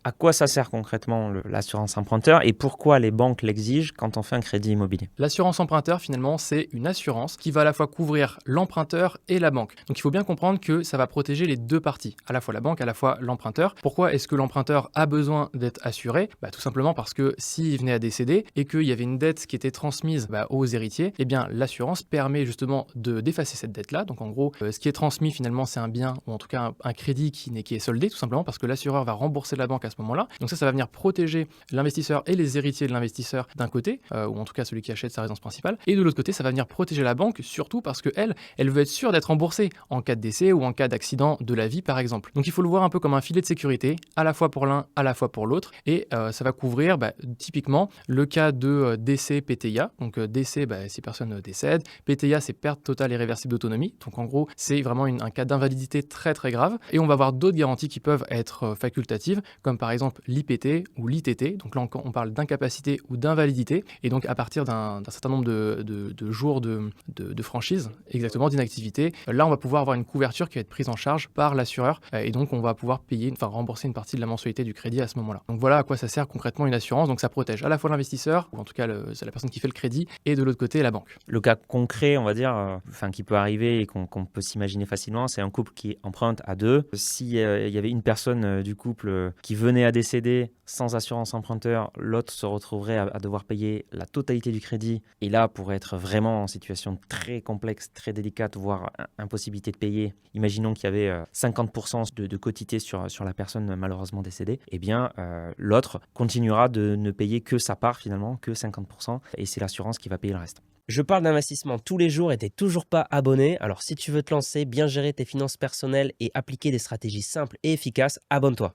À quoi ça sert concrètement l'assurance emprunteur et pourquoi les banques l'exigent quand on fait un crédit immobilier? L'assurance emprunteur, finalement, c'est une assurance qui va à la fois couvrir l'emprunteur et la banque. Donc il faut bien comprendre que ça va protéger les deux parties, à la fois la banque, à la fois l'emprunteur. Pourquoi est-ce que l'emprunteur a besoin d'être assuré? Tout simplement parce que s'il venait à décéder et qu'il y avait une dette qui était transmise aux héritiers, eh bien l'assurance permet justement d'effacer cette dette-là. Donc en gros, ce qui est transmis finalement, c'est un bien ou en tout cas un crédit qui est soldé tout simplement parce que l'assureur va rembourser la banque à ce moment-là. Donc ça va venir protéger l'investisseur et les héritiers de l'investisseur d'un côté, ou en tout cas celui qui achète sa résidence principale. Et de l'autre côté, ça va venir protéger la banque, surtout parce qu'elle veut être sûre d'être remboursée en cas de décès ou en cas d'accident de la vie, par exemple. Donc il faut le voir un peu comme un filet de sécurité, à la fois pour l'un, à la fois pour l'autre. Et ça va couvrir typiquement le cas de décès PTIA. Donc décès, si personne décède. PTIA, c'est perte totale et réversible d'autonomie. Donc en gros, c'est vraiment un cas d'invalidité très très grave. Et on va avoir d'autres garanties qui peuvent être facultatives, comme par exemple l'IPT ou l'ITT. Donc là, on parle d'incapacité ou d'invalidité. Et donc à partir d'un certain nombre de jours de franchise, exactement, d'inactivité, là, on va pouvoir avoir une couverture qui va être prise en charge par l'assureur. Et donc, on va pouvoir rembourser une partie de la mensualité du crédit à ce moment-là. Donc voilà à quoi ça sert concrètement une assurance. Donc ça protège à la fois l'investisseur, ou en tout cas c'est la personne qui fait le crédit, et de l'autre côté, la banque. Le cas concret, on va dire, qui peut arriver et qu'on peut s'imaginer facilement, c'est un couple qui emprunte à deux. Si il y avait une personne du couple qui venait à décéder sans assurance emprunteur, l'autre se retrouverait à devoir payer la totalité du crédit. Et là, pourrait être vraiment en situation très complexe, très délicate, voire impossibilité de payer. Imaginons qu'il y avait 50% de quotité sur la personne malheureusement décédée. Eh bien, l'autre continuera de ne payer que sa part finalement, que 50%. Et c'est l'assurance qui va payer le reste. Je parle d'investissement tous les jours et t'es toujours pas abonné. Alors si tu veux te lancer, bien gérer tes finances personnelles et appliquer des stratégies simples et efficaces, abonne-toi.